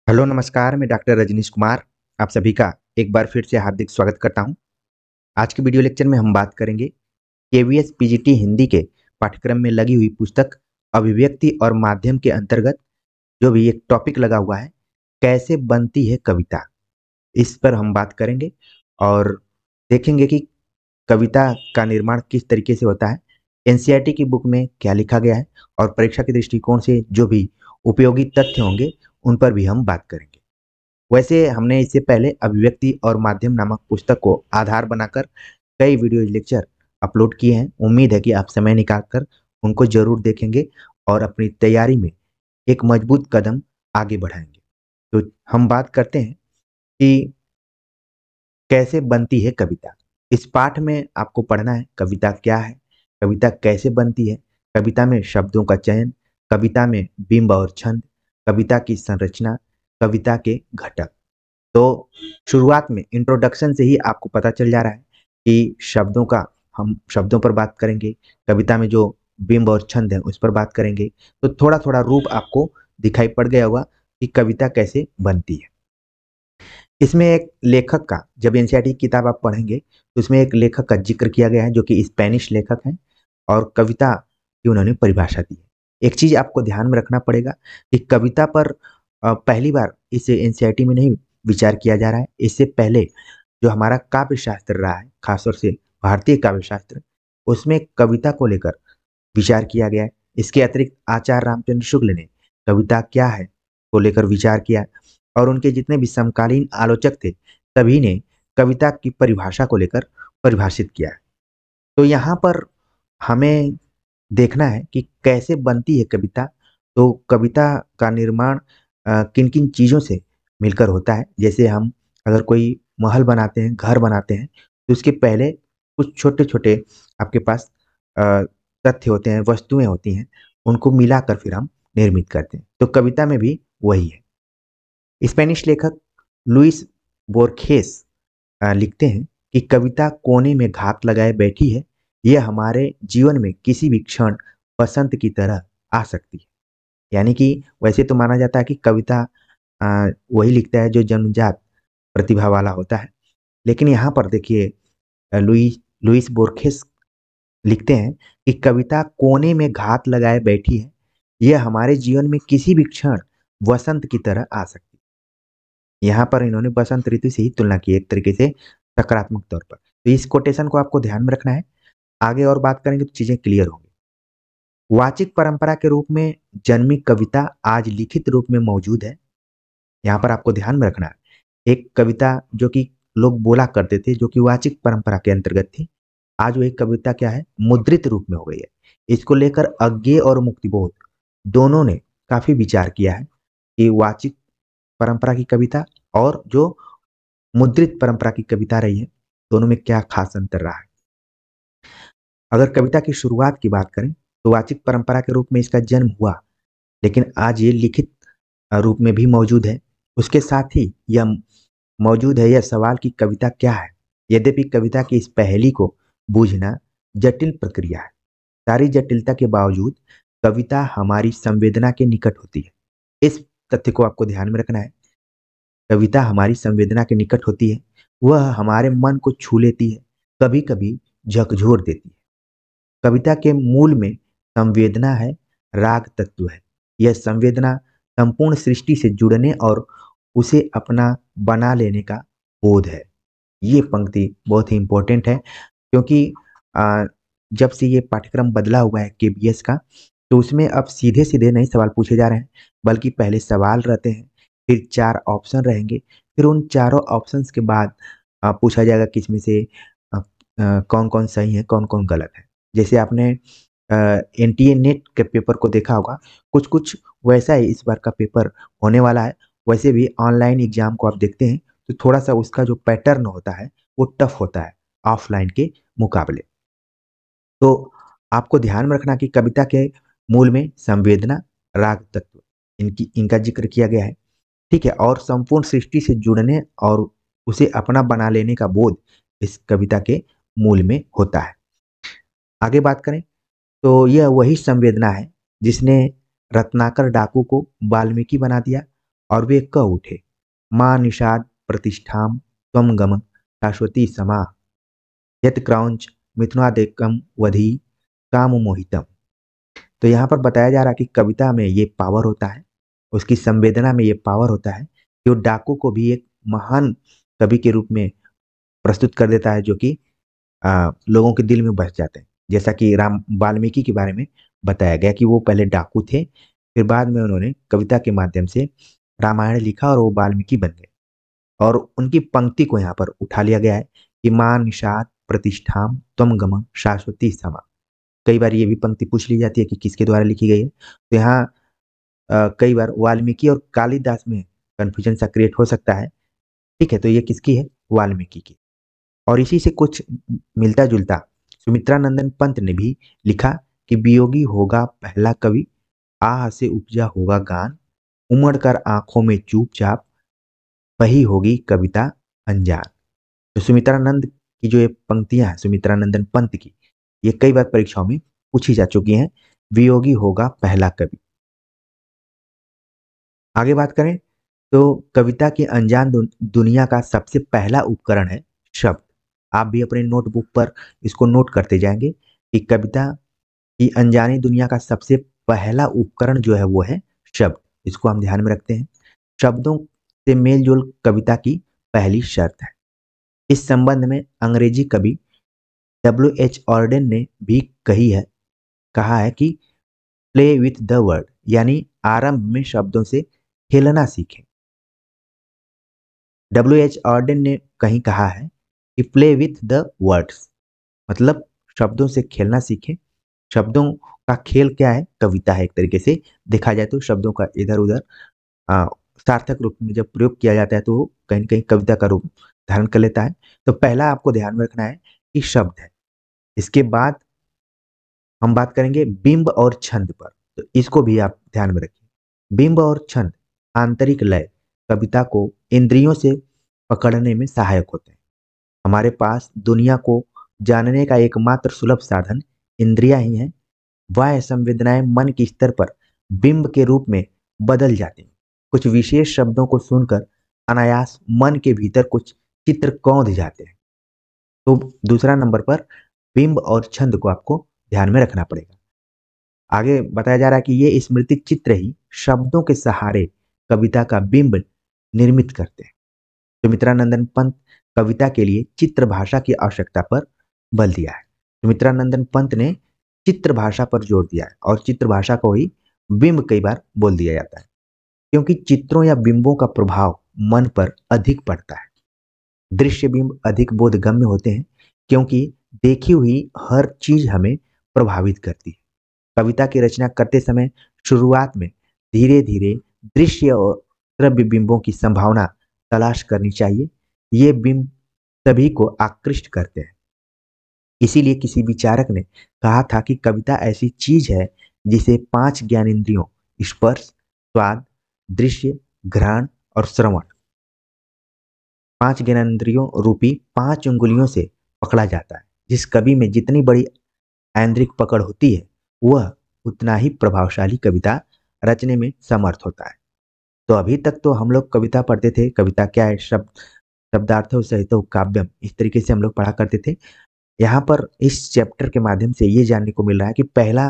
Hello नमस्कार, मैं doctor Rajneesh Kumar आप सभी का एक बार फिर से हार्दिक स्वागत करता हूं। आज के वीडियो लेक्चर में हम बात करेंगे केवीएस पीजीटी हिंदी के पाठ्यक्रम में लगी हुई पुस्तक अभिव्यक्ति और माध्यम के अंतर्गत जो भी एक टॉपिक लगा हुआ है, कैसे बनती है कविता। इस पर हम बात करेंगे और देखेंगे कि कविता का निर्माण किस तरीके से होता है, एनसीईआरटी की बुक में क्या लिखा गया है और परीक्षा के दृष्टिकोण से जो भी उपयोगी तथ्य होंगे उन पर भी हम बात करेंगे। वैसे हमने इससे पहले अभिव्यक्ति और माध्यम नामक पुस्तक को आधार बनाकर कई वीडियो लेक्चर अपलोड किए हैं। उम्मीद है कि आप समय निकालकर उनको जरूर देखेंगे और अपनी तैयारी में एक मजबूत कदम आगे बढ़ाएंगे। तो हम बात करते हैं कि कैसे बनती है कविता। इस पाठ में आपको पढ़ना है कविता क्या है, कविता कैसे बनती है, कविता में शब्दों का चयन, कविता में बिंब और छंद, कविता की संरचना, कविता के घटक। तो शुरुआत में इंट्रोडक्शन से ही आपको पता चल जा रहा है कि शब्दों का हम शब्दों पर बात करेंगे, कविता में जो बिंब और छंद है उस पर बात करेंगे। तो थोड़ा थोड़ा रूप आपको दिखाई पड़ गया होगा कि कविता कैसे बनती है। इसमें एक लेखक का, जब एनसीईआरटी की किताब आप पढ़ेंगे तो उसमें एक लेखक का जिक्र किया गया है जो कि स्पेनिश लेखक हैं और कविता की उन्होंने परिभाषा दी है। एक चीज आपको ध्यान में रखना पड़ेगा कि कविता पर पहली बार इसे एनसीईआरटी में नहीं विचार किया जा रहा है। इससे पहले जो हमारा काव्य शास्त्र रहा है, खासतौर से भारतीय काव्य शास्त्र, उसमें कविता को लेकर विचार किया गया है। इसके अतिरिक्त आचार्य रामचंद्र शुक्ल ने कविता क्या है को लेकर विचार किया और उनके जितने भी समकालीन आलोचक थे सभी ने कविता की परिभाषा को लेकर परिभाषित किया है। तो यहाँ पर हमें देखना है कि कैसे बनती है कविता। तो कविता का निर्माण किन किन चीज़ों से मिलकर होता है। जैसे हम अगर कोई महल बनाते हैं, घर बनाते हैं, तो उसके पहले कुछ छोटे छोटे आपके पास अ, तथ्य होते हैं, वस्तुएं होती हैं, उनको मिलाकर फिर हम निर्मित करते हैं। तो कविता में भी वही है। स्पेनिश लेखक लुइस बोर्खेस लिखते हैं कि कविता कोने में घात लगाए बैठी है, यह हमारे जीवन में किसी भी क्षण बसंत की तरह आ सकती है। यानी कि वैसे तो माना जाता है कि कविता वही लिखता है जो जन्मजात प्रतिभा वाला होता है, लेकिन यहाँ पर देखिए लुइस लुइस बोर्खेस लिखते हैं कि कविता कोने में घात लगाए बैठी है, यह हमारे जीवन में किसी भी क्षण वसंत की तरह आ सकती है। यहाँ पर इन्होंने बसंत ऋतु से ही तुलना की एक तरीके से सकारात्मक तौर पर। तो इस कोटेशन को आपको ध्यान में रखना है। आगे और बात करेंगे तो चीजें क्लियर होंगी। वाचिक परंपरा के रूप में जन्मी कविता आज लिखित रूप में मौजूद है। यहाँ पर आपको ध्यान में रखना है, एक कविता जो कि लोग बोला करते थे, जो कि वाचिक परंपरा के अंतर्गत थी, आज वो एक कविता क्या है, मुद्रित रूप में हो गई है। इसको लेकर अज्ञेय और मुक्तिबोध दोनों ने काफी विचार किया है कि वाचिक परंपरा की कविता और जो मुद्रित परंपरा की कविता रही है, दोनों में क्या खास अंतर रहा है। अगर कविता की शुरुआत की बात करें तो वाचिक परंपरा के रूप में इसका जन्म हुआ, लेकिन आज ये लिखित रूप में भी मौजूद है। उसके साथ ही यह मौजूद है यह सवाल कि कविता क्या है। यद्यपि कविता की इस पहेली को बूझना जटिल प्रक्रिया है, सारी जटिलता के बावजूद कविता हमारी संवेदना के निकट होती है। इस तथ्य को आपको ध्यान में रखना है। कविता हमारी संवेदना के निकट होती है, वह हमारे मन को छू लेती है, कभी कभी झकझोर देती है। कविता के मूल में संवेदना है, राग तत्व है। यह संवेदना संपूर्ण सृष्टि से जुड़ने और उसे अपना बना लेने का बोध है। ये पंक्ति बहुत ही इंपॉर्टेंट है, क्योंकि जब से ये पाठ्यक्रम बदला हुआ है केबीएस का, तो उसमें अब सीधे सीधे नहीं सवाल पूछे जा रहे हैं, बल्कि पहले सवाल रहते हैं, फिर चार ऑप्शन रहेंगे, फिर उन चारों ऑप्शंस के बाद पूछा जाएगा कि इसमें से कौन कौन सही है, कौन कौन गलत है। जैसे आपने एनटीए नेट के पेपर को देखा होगा, कुछ कुछ वैसा ही इस बार का पेपर होने वाला है। वैसे भी ऑनलाइन एग्जाम को आप देखते हैं तो थोड़ा सा उसका जो पैटर्न होता है वो टफ होता है ऑफलाइन के मुकाबले। तो आपको ध्यान में रखना कि कविता के मूल में संवेदना, राग तत्व, इनका जिक्र किया गया है। ठीक है, और संपूर्ण सृष्टि से जुड़ने और उसे अपना बना लेने का बोध इस कविता के मूल में होता है। आगे बात करें तो यह वही संवेदना है जिसने रत्नाकर डाकू को वाल्मीकि बना दिया और वे कह उठे, माँ निषाद प्रतिष्ठाम त्वम गम शाश्वती समा यत क्रौंच मिथुनादेकम वधि काम मोहितम। तो यहाँ पर बताया जा रहा है कि कविता में ये पावर होता है, उसकी संवेदना में ये पावर होता है कि वो डाकू को भी एक महान कवि के रूप में प्रस्तुत कर देता है, जो कि लोगों के दिल में बस जाते हैं। जैसा कि राम वाल्मीकि के बारे में बताया गया कि वो पहले डाकू थे, फिर बाद में उन्होंने कविता के माध्यम से रामायण लिखा और वो वाल्मीकि बन गए। और उनकी पंक्ति को यहाँ पर उठा लिया गया है कि माँ निषाद प्रतिष्ठाम त्वम गम शाश्वती समा। कई बार ये भी पंक्ति पूछ ली जाती है कि किसके द्वारा लिखी गई है। तो यहाँ कई बार वाल्मीकि और कालिदास में कंफ्यूजन सा क्रिएट हो सकता है। ठीक है, तो ये किसकी है? वाल्मीकि की। और इसी से कुछ मिलता जुलता सुमित्रा नंदन पंत ने भी लिखा कि वियोगी होगा पहला कवि, आह से उपजा होगा गान, उमड़ कर आंखों में चुपचाप वही होगी कविता अनजान। तो सुमित्रानंद की जो ये पंक्तियां हैं सुमित्रानंदन पंत की, ये कई बार परीक्षाओं में पूछी जा चुकी हैं। वियोगी होगा पहला कवि। आगे बात करें तो कविता की अनजान दुनिया का सबसे पहला उपकरण है शब्द। आप भी अपने नोटबुक पर इसको नोट करते जाएंगे कि कविता की अनजानी दुनिया का सबसे पहला उपकरण जो है वो है शब्द। इसको हम ध्यान में रखते हैं। शब्दों से मेल जोल कविता की पहली शर्त है। इस संबंध में अंग्रेजी कवि W.H. ऑर्डेन ने भी कहा है कि प्ले विथ द वर्ड, यानी आरंभ में शब्दों से खेलना सीखें। W.H. ऑर्डेन ने कहीं कहा है कि प्ले विथ द वर्ड्स, मतलब शब्दों से खेलना सीखें। शब्दों का खेल क्या है? कविता है। एक तरीके से देखा जाए तो शब्दों का इधर उधर सार्थक रूप में जब प्रयोग किया जाता है तो कहीं न कहीं कविता का रूप धारण कर लेता है। तो पहला आपको ध्यान में रखना है कि शब्द है। इसके बाद हम बात करेंगे बिंब और छंद पर, तो इसको भी आप ध्यान में रखिए। बिंब और छंद आंतरिक लय कविता को इंद्रियों से पकड़ने में सहायक होते हैं। हमारे पास दुनिया को जानने का एकमात्र सुलभ साधन इंद्रियां ही हैं। वह संवेदनाएं मन के स्तर पर बिंब के रूप में बदल जाती हैं। कुछ विशेष शब्दों को सुनकर अनायास मन के भीतर कुछ चित्र कौंध जाते हैं। तो दूसरा नंबर पर बिंब और छंद को आपको ध्यान में रखना पड़ेगा। आगे बताया जा रहा है कि ये स्मृति चित्र ही शब्दों के सहारे कविता का बिंब निर्मित करते हैं। सुमित्रानंदन पंत कविता के लिए चित्र भाषा की आवश्यकता पर बल दिया है। सुमित्रानंदन पंत ने चित्र भाषा पर जोर दिया है और चित्र भाषा को ही बिंब कई बार बोल दिया जाता है, क्योंकि चित्रों या बिंबों का प्रभाव मन पर अधिक पड़ता है। दृश्य बिंब अधिक बोधगम्य होते हैं क्योंकि देखी हुई हर चीज हमें प्रभावित करती है। कविता की रचना करते समय शुरुआत में धीरे धीरे दृश्य और श्रव्य बिंबों की संभावना तलाश करनी चाहिए। ये बिंब सभी को आकृष्ट करते हैं। इसीलिए किसी विचारक ने कहा था कि कविता ऐसी चीज है जिसे 5 ज्ञानेंद्रियों स्पर्श, स्वाद, दृश्य, घ्राण और श्रवण, 5 ज्ञानेंद्रियों रूपी 5 उंगलियों से पकड़ा जाता है। जिस कवि में जितनी बड़ी ऐन्द्रिक पकड़ होती है वह उतना ही प्रभावशाली कविता रचने में समर्थ होता है। तो अभी तक तो हम लोग कविता पढ़ते थे, कविता क्या है, शब्दार्थो सहितो काव्यम, इस तरीके से हम लोग पढ़ा करते थे। यहाँ पर इस चैप्टर के माध्यम से ये जानने को मिल रहा है कि पहला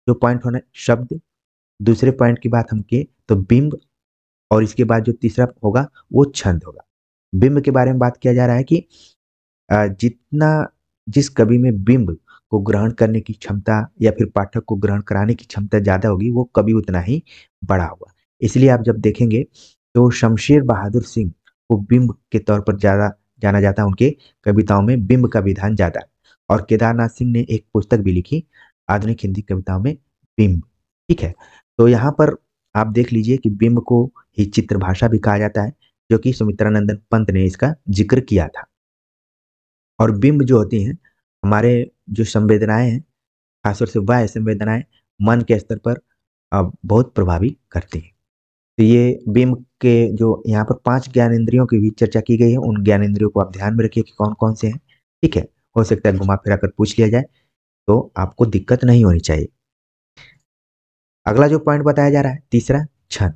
जो पॉइंट होना शब्द, दूसरे पॉइंट की बात हम किए तो बिंब, और इसके बाद जो तीसरा होगा वो छंद होगा। बिंब के बारे में बात किया जा रहा है कि जितना जिस कवि में बिंब को ग्रहण करने की क्षमता या फिर पाठक को ग्रहण कराने की क्षमता ज्यादा होगी वो कवि उतना ही बड़ा होगा। इसलिए आप जब देखेंगे तो शमशेर बहादुर सिंह को बिंब के तौर पर ज्यादा जाना जाता है। उनके कविताओं में बिंब का विधान ज्यादा है। और केदारनाथ सिंह ने एक पुस्तक भी लिखी आधुनिक हिंदी कविताओं में बिंब। ठीक है, तो यहाँ पर आप देख लीजिए कि बिंब को ही चित्र भाषा भी कहा जाता है, जो कि सुमित्रानंदन पंत ने इसका जिक्र किया था। और बिंब जो होती हैं हमारे जो संवेदनाएं हैं, खासतौर से वह संवेदनाएं मन के स्तर पर बहुत प्रभावी करती हैं। तो ये बिंब के जो यहाँ पर 5 ज्ञानेंद्रियों की भी चर्चा की गई है, उन ज्ञानेंद्रियों को आप ध्यान में रखिए कि कौन कौन से हैं। ठीक है, हो सकता है घुमा फिरा कर पूछ लिया जाए तो आपको दिक्कत नहीं होनी चाहिए। अगला जो पॉइंट बताया जा रहा है तीसरा, छंद।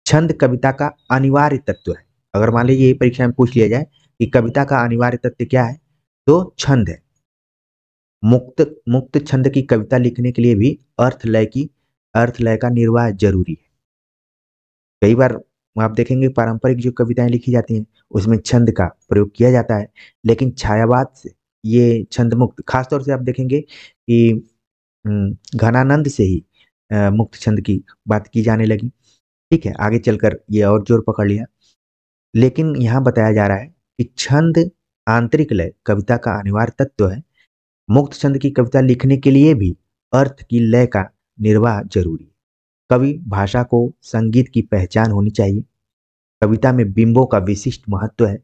छंद कविता का अनिवार्य तत्व है। अगर मान लीजिए ये परीक्षा में पूछ लिया जाए कि कविता का अनिवार्य तत्व क्या है, तो छंद है। मुक्त मुक्त छंद की कविता लिखने के लिए भी अर्थ लय का निर्वाह जरूरी है। कई बार आप देखेंगे पारंपरिक जो कविताएं लिखी जाती हैं उसमें छंद का प्रयोग किया जाता है, लेकिन छायावाद से ये छंद मुक्त, खासतौर से आप देखेंगे कि घनानंद से ही मुक्त छंद की बात की जाने लगी। ठीक है, आगे चलकर ये और जोर पकड़ लिया। लेकिन यहाँ बताया जा रहा है कि छंद आंतरिक लय कविता का अनिवार्य तत्व है। मुक्त छंद की कविता लिखने के लिए भी अर्थ की लय का निर्वाह जरूरी है। कवि भाषा को संगीत की पहचान होनी चाहिए। कविता में बिंबों का विशिष्ट महत्व है।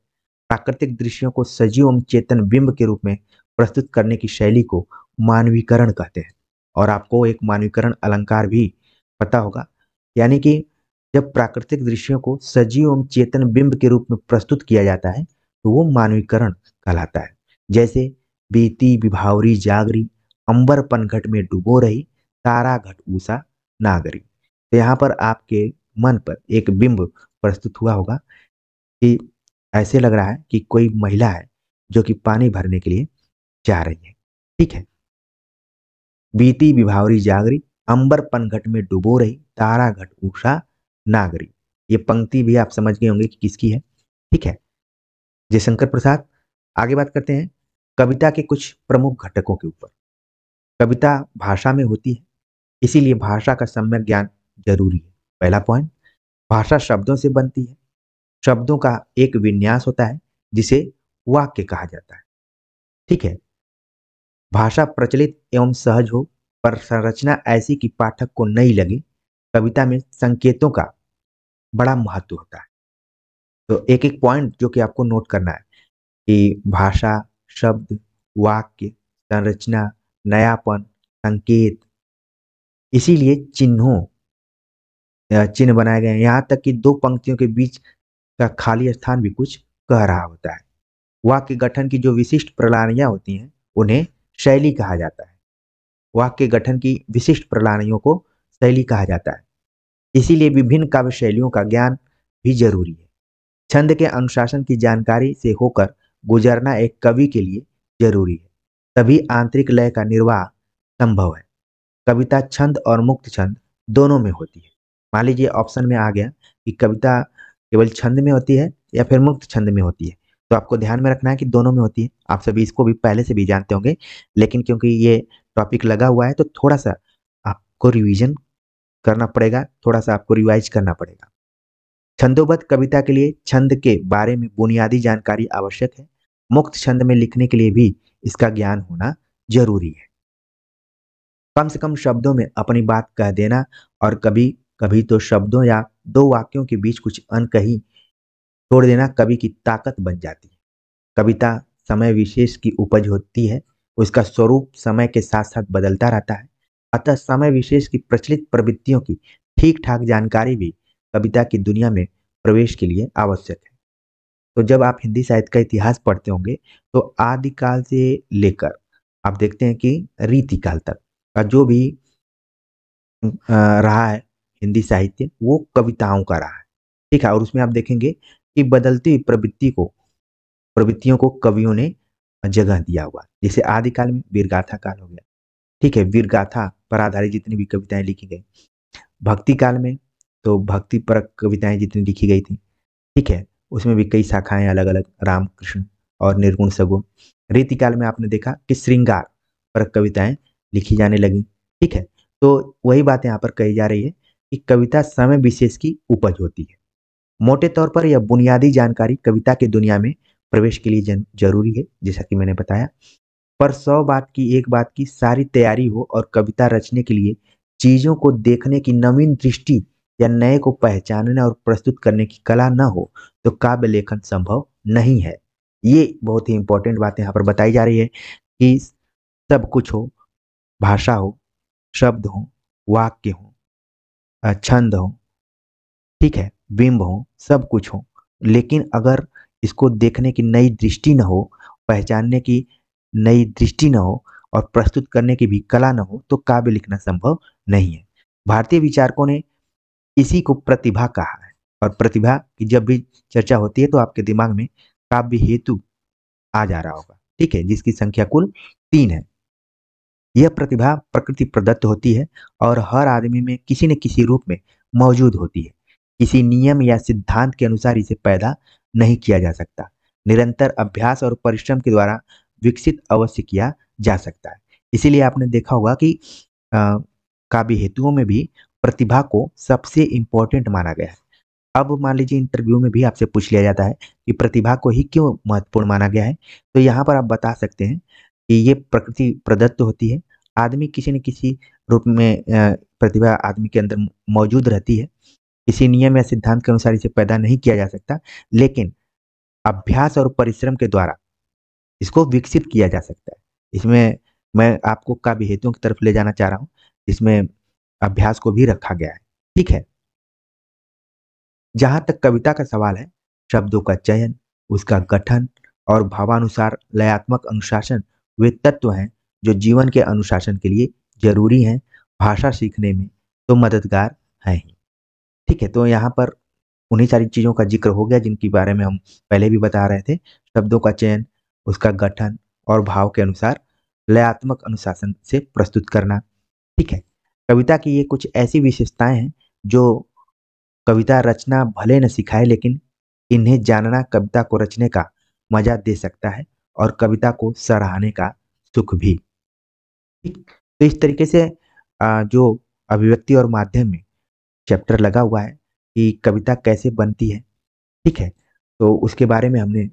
प्राकृतिक दृश्यों को सजीव एवं चेतन बिंब के रूप में प्रस्तुत करने की शैली को मानवीकरण कहते हैं। और आपको एक मानवीकरण अलंकार भी पता होगा, यानी कि जब प्राकृतिक दृश्यों को सजीव एवं चेतन बिंब के रूप में प्रस्तुत किया जाता है तो वो मानवीकरण कहलाता है। जैसे बीती विभावरी जागरी, अंबर पनघट में डुबो रही, तारा घट ऊषा नागरी। तो यहाँ पर आपके मन पर एक बिंब प्रस्तुत हुआ होगा कि ऐसे लग रहा है कि कोई महिला है जो कि पानी भरने के लिए जा रही है। ठीक है, बीती विभावरी जागरी, अंबर पनघट में डुबो रही, तारा घट उषा नागरी। ये पंक्ति भी आप समझ गए होंगे कि किसकी है। ठीक है, जयशंकर प्रसाद। आगे बात करते हैं कविता के कुछ प्रमुख घटकों के ऊपर। कविता भाषा में होती है, इसीलिए भाषा का सम्यक ज्ञान जरूरी है। पहला पॉइंट, भाषा शब्दों से बनती है। शब्दों का एक विन्यास होता है जिसे वाक्य कहा जाता है। ठीक है, भाषा प्रचलित एवं सहज हो, पर संरचना ऐसी कि पाठक को नहीं लगे। कविता में संकेतों का बड़ा महत्व होता है। तो एक एक पॉइंट जो कि आपको नोट करना है कि भाषा, शब्द, वाक्य, संरचना, नयापन, संकेत, इसीलिए चिन्ह बनाए गए हैं। यहाँ तक कि दो पंक्तियों के बीच का खाली स्थान भी कुछ कह रहा होता है। वाक्य गठन की जो विशिष्ट प्रणालियां होती हैं उन्हें शैली कहा जाता है। वाक्य गठन की विशिष्ट प्रणालियों को शैली कहा जाता है। इसीलिए विभिन्न काव्य शैलियों का ज्ञान भी जरूरी है। छंद के अनुशासन की जानकारी से होकर गुजरना एक कवि के लिए जरूरी है, तभी आंतरिक लय का निर्वाह संभव है। कविता छंद और मुक्त छंद दोनों में होती है। मान लीजिए ऑप्शन में आ गया कि कविता केवल छंद में होती है या फिर मुक्त छंद में होती है, तो आपको ध्यान में रखना है कि दोनों में होती है। आप सभी इसको भी पहले से भी जानते होंगे, लेकिन क्योंकि ये टॉपिक लगा हुआ है तो थोड़ा सा आपको रिवीजन करना पड़ेगा, थोड़ा सा आपको रिवाइज करना पड़ेगा। छंदोबद्ध कविता के लिए छंद के बारे में बुनियादी जानकारी आवश्यक है। मुक्त छंद में लिखने के लिए भी इसका ज्ञान होना जरूरी है। कम से कम शब्दों में अपनी बात कह देना और कभी कभी तो शब्दों या दो वाक्यों के बीच कुछ अनकही छोड़ देना कवि की ताकत बन जाती है। कविता समय विशेष की उपज होती है, उसका स्वरूप समय के साथ साथ बदलता रहता है। अतः समय विशेष की प्रचलित प्रवृत्तियों की ठीक ठाक जानकारी भी कविता की दुनिया में प्रवेश के लिए आवश्यक है। तो जब आप हिंदी साहित्य का इतिहास पढ़ते होंगे तो आदिकाल से लेकर आप देखते हैं कि रीतिकाल तक का जो भी रहा है हिंदी साहित्य, वो कविताओं का रहा है। ठीक है, और उसमें आप देखेंगे कि बदलती हुई प्रवृत्तियों को कवियों ने जगह दिया हुआ। जैसे आदिकाल में वीरगाथा काल हो गया। ठीक है, वीरगाथा पर आधारित जितनी भी कविताएं लिखी गई। भक्ति काल में तो भक्ति पर कविताएं जितनी लिखी गई थी, ठीक है, उसमें भी कई शाखाएं अलग अलग, राम कृष्ण और निर्गुण सगुण। रीतिकाल में आपने देखा कि श्रृंगार पर कविताएं लिखी जाने लगी। ठीक है, तो वही बात यहाँ पर कही जा रही है कि कविता समय विशेष की उपज होती है। मोटे तौर पर यह बुनियादी जानकारी कविता की दुनिया में प्रवेश के लिए जरूरी है, जैसा कि मैंने बताया। पर 100 बात की एक बात की सारी तैयारी हो और कविता रचने के लिए चीजों को देखने की नवीन दृष्टि या नए को पहचानने और प्रस्तुत करने की कला न हो तो काव्य लेखन संभव नहीं है। ये बहुत ही इंपॉर्टेंट बात यहाँ पर बताई जा रही है कि सब कुछ हो, भाषा हो, शब्द हो, वाक्य हो, छंद हो, ठीक है, बिंब हो, सब कुछ हो, लेकिन अगर इसको देखने की नई दृष्टि न हो, पहचानने की नई दृष्टि न हो और प्रस्तुत करने की भी कला न हो तो काव्य लिखना संभव नहीं है। भारतीय विचारकों ने इसी को प्रतिभा कहा है। और प्रतिभा की जब भी चर्चा होती है तो आपके दिमाग में काव्य हेतु आ जा रहा होगा, ठीक है, जिसकी संख्या कुल 3 है। यह प्रतिभा प्रकृति प्रदत्त होती है और हर आदमी में किसी न किसी रूप में मौजूद होती है। किसी नियम या सिद्धांत के अनुसार इसे पैदा नहीं किया जा सकता। निरंतर अभ्यास और परिश्रम के द्वारा विकसित अवश्य किया जा सकता है। इसीलिए आपने देखा होगा कि अ, काव्य हेतुओं में भी प्रतिभा को सबसे इम्पोर्टेंट माना गया है। अब मान लीजिए इंटरव्यू में भी आपसे पूछ लिया जाता है कि प्रतिभा को ही क्यों महत्वपूर्ण माना गया है, तो यहाँ पर आप बता सकते हैं कि ये प्रकृति प्रदत्त होती है। आदमी किसी न किसी रूप में प्रतिभा आदमी के अंदर मौजूद रहती है। किसी नियम या सिद्धांत के अनुसार इसे पैदा नहीं किया जा सकता, लेकिन अभ्यास और परिश्रम के द्वारा इसको विकसित किया जा सकता है। इसमें मैं आपको काव्य हेतुओं की तरफ ले जाना चाह रहा हूँ, इसमें अभ्यास को भी रखा गया है। ठीक है। जहाँ तक कविता का सवाल है, शब्दों का चयन, उसका गठन और भावानुसार लयात्मक अनुशासन वे तत्व हैं जो जीवन के अनुशासन के लिए जरूरी हैं, भाषा सीखने में तो मददगार हैं ही। ठीक है, तो यहाँ पर उन्हीं सारी चीज़ों का जिक्र हो गया जिनके बारे में हम पहले भी बता रहे थे। शब्दों का चयन, उसका गठन और भाव के अनुसार लयात्मक अनुशासन से प्रस्तुत करना। ठीक है, कविता की ये कुछ ऐसी विशेषताएं हैं जो कविता रचना भले न सिखाए, लेकिन इन्हें जानना कविता को रचने का मजा दे सकता है और कविता को सराहने का सुख भी। ठीक, तो इस तरीके से जो अभिव्यक्ति और माध्यम में चैप्टर लगा हुआ है कि कविता कैसे बनती है, ठीक है, तो उसके बारे में हमने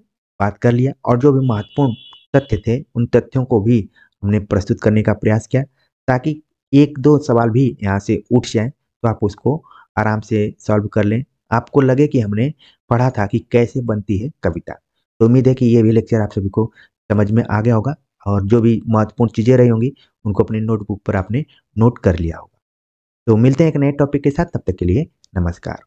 बात कर लिया और जो भी महत्वपूर्ण तथ्य थे उन तथ्यों को भी हमने प्रस्तुत करने का प्रयास किया, ताकि एक दो सवाल भी यहाँ से उठ जाएं तो आप उसको आराम से सॉल्व कर लें। आपको लगे कि हमने पढ़ा था कि कैसे बनती है कविता। तो उम्मीद है कि ये भी लेक्चर आप सभी को समझ में आ गया होगा और जो भी महत्वपूर्ण चीज़ें रही होंगी उनको अपने नोटबुक पर आपने नोट कर लिया होगा। तो मिलते हैं एक नए टॉपिक के साथ, तब तक के लिए नमस्कार।